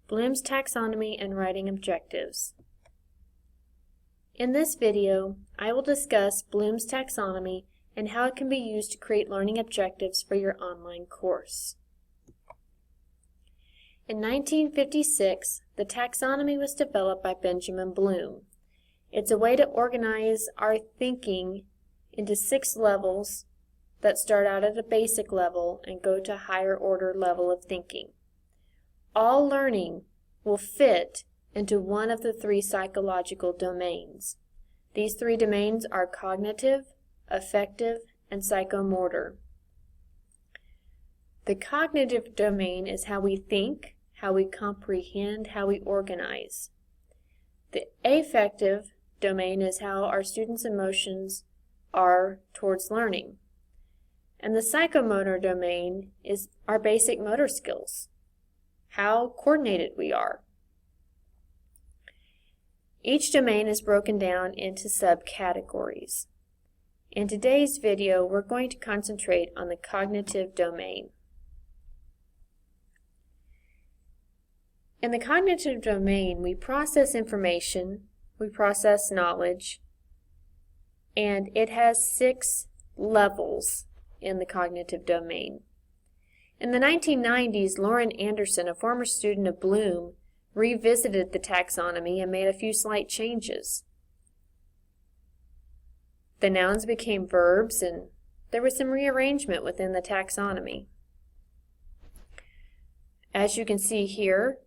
Bloom's Taxonomy and Writing Objectives. In this video, I will discuss Bloom's Taxonomy and how it can be used to create learning objectives for your online course. In 1956, the taxonomy was developed by Benjamin Bloom. It's a way to organize our thinking into 6 levels that start out at a basic level and go to a higher order level of thinking. All learning will fit into one of the 3 psychological domains. These 3 domains are cognitive, affective, and psychomotor. The cognitive domain is how we think, how we comprehend, how we organize. The affective domain is how our students' emotions are towards learning. And the psychomotor domain is our basic motor skills, how coordinated we are. Each domain is broken down into subcategories. In today's video, we're going to concentrate on the cognitive domain. In the cognitive domain, we process information, we process knowledge, and it has 6 levels in the cognitive domain. In the 1990s, Lauren Anderson, a former student of Bloom, revisited the taxonomy and made a few slight changes. The nouns became verbs, and there was some rearrangement within the taxonomy. As you can see here,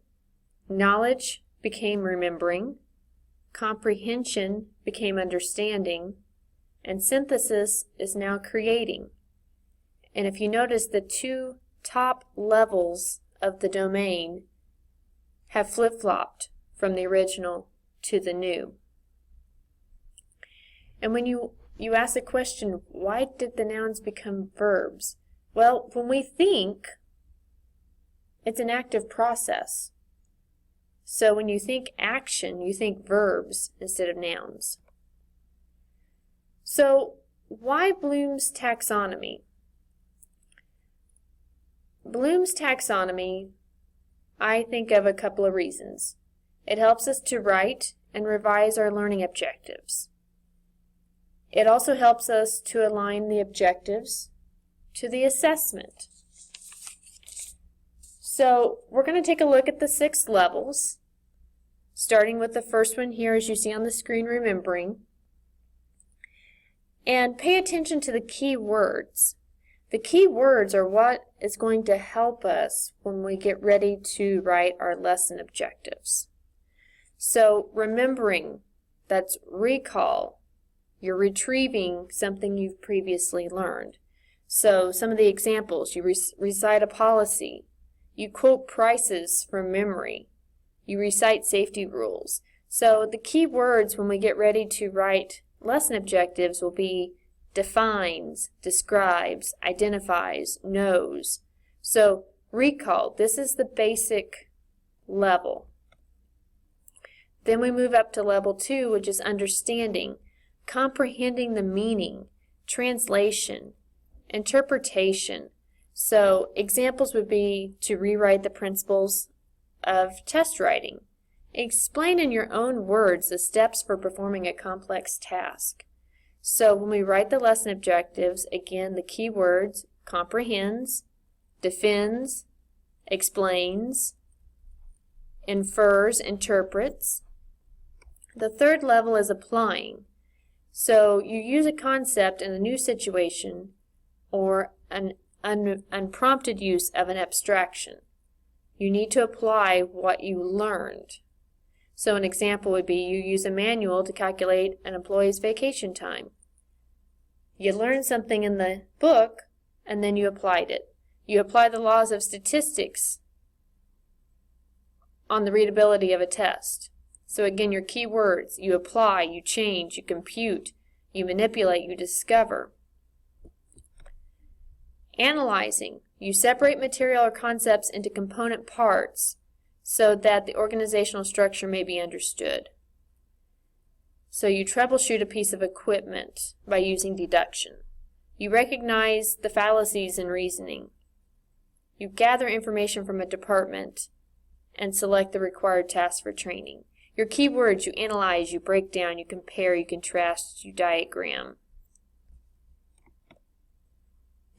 knowledge became remembering, comprehension became understanding, and synthesis is now creating. And if you notice, the 2 top levels of the domain have flip-flopped from the original to the new. And when you ask the question, why did the nouns become verbs? Well, when we think, it's an active process. So when you think action, you think verbs instead of nouns. So why Bloom's taxonomy? Bloom's taxonomy, I think of a couple of reasons. It helps us to write and revise our learning objectives. It also helps us to align the objectives to the assessment. So we're going to take a look at the 6 levels, starting with the first one here as you see on the screen, remembering. And pay attention to the key words. The key words are what is going to help us when we get ready to write our lesson objectives. So remembering, that's recall. You're retrieving something you've previously learned. So some of the examples, you recite a policy, you quote prices from memory, you recite safety rules. So the key words when we get ready to write lesson objectives will be defines, describes, identifies, knows. So recall, this is the basic level. Then we move up to level 2, which is understanding, comprehending the meaning, translation, interpretation. So examples would be to rewrite the principles of test writing. Explain in your own words the steps for performing a complex task. So when we write the lesson objectives, again, the key words, comprehends, defends, explains, infers, interprets. The 3rd level is applying. So you use a concept in a new situation or an unprompted use of an abstraction. You need to apply what you learned. So an example would be you use a manual to calculate an employee's vacation time. You learned something in the book and then you applied it. You apply the laws of statistics on the readability of a test. So again, your key words, you apply, you change, you compute, you manipulate, you discover. Analyzing, you separate material or concepts into component parts so that the organizational structure may be understood. So you troubleshoot a piece of equipment by using deduction. You recognize the fallacies in reasoning. You gather information from a department and select the required task for training. Your keywords, you analyze, you break down, you compare, you contrast, you diagram.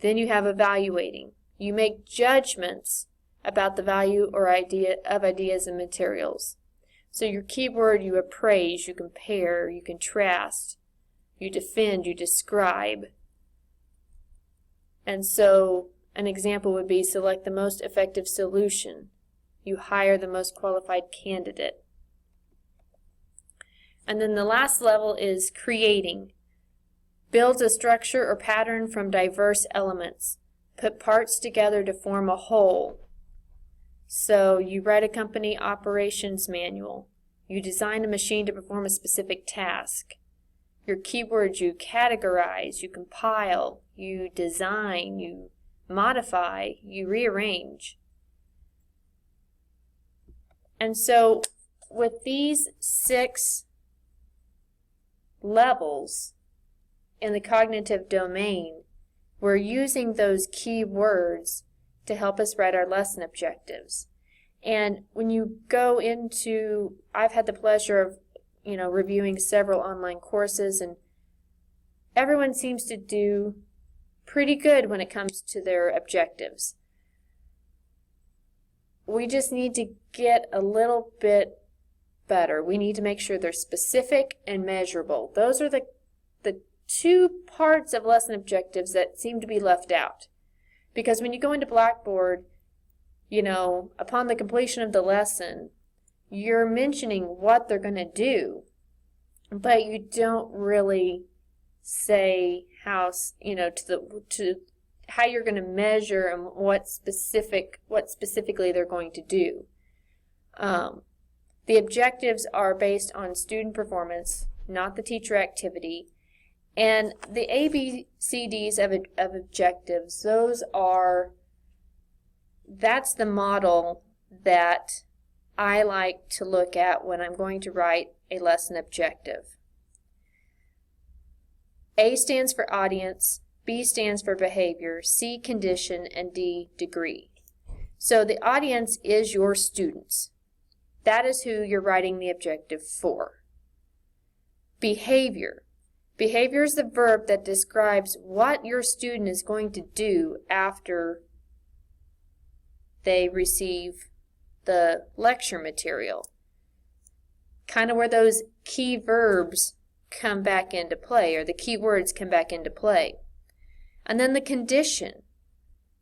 Then you have evaluating. You make judgments about the value or ideas and materials. So your keyword, you appraise, you compare, you contrast, you defend, you describe. And so an example would be select the most effective solution. You hire the most qualified candidate. And then the last level is creating. Builds a structure or pattern from diverse elements. Put parts together to form a whole. So you write a company operations manual. You design a machine to perform a specific task. Your keywords, you categorize, you compile, you design, you modify, you rearrange. And so with these 6 levels in the cognitive domain, we're using those key words to help us write our lesson objectives. And when you go into, I've had the pleasure of, reviewing several online courses, and everyone seems to do pretty good when it comes to their objectives. We just need to get a little bit better. We need to make sure they're specific and measurable. Those are the 2 parts of lesson objectives that seem to be left out. Because when you go into Blackboard, upon the completion of the lesson, you're mentioning what they're going to do, but you don't really say how, to how you're going to measure and what specifically they're going to do. The objectives are based on student performance, not the teacher activity. And the ABCDs of objectives, that's the model that I like to look at when I'm going to write a lesson objective. A stands for audience, B stands for behavior, C condition, and D degree. So the audience is your students. That is who you're writing the objective for. Behavior. Behavior is the verb that describes what your student is going to do after they receive the lecture material. Kind of where those key verbs come back into play, or the key words come back into play. And then the condition.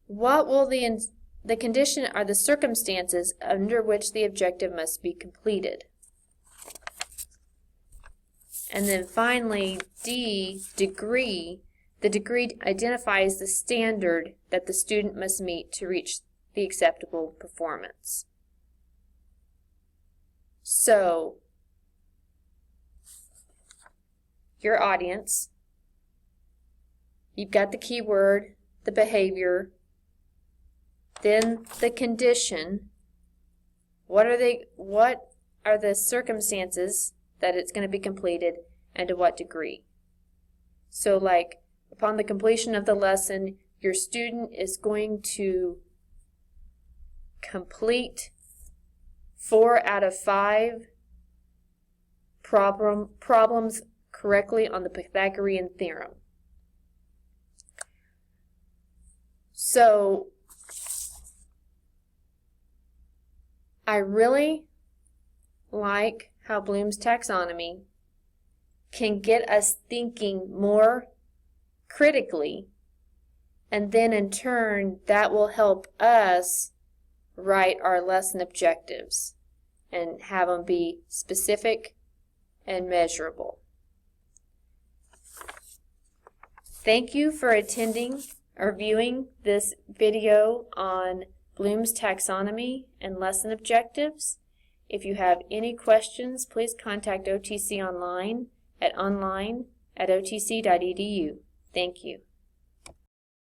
What will the condition are the circumstances under which the objective must be completed. And then finally, D, degree. The degree identifies the standard that the student must meet to reach the acceptable performance. So, your audience, you've got the keyword, the behavior, then the condition. What are the circumstances that it's going to be completed, and to what degree? So like, upon the completion of the lesson, your student is going to complete 4 out of 5 problems correctly on the Pythagorean theorem. So I really like how Bloom's taxonomy can get us thinking more critically, and then in turn that will help us write our lesson objectives and have them be specific and measurable. Thank you for attending or viewing this video on Bloom's taxonomy and lesson objectives. If you have any questions, please contact OTC online at otc.edu. Thank you.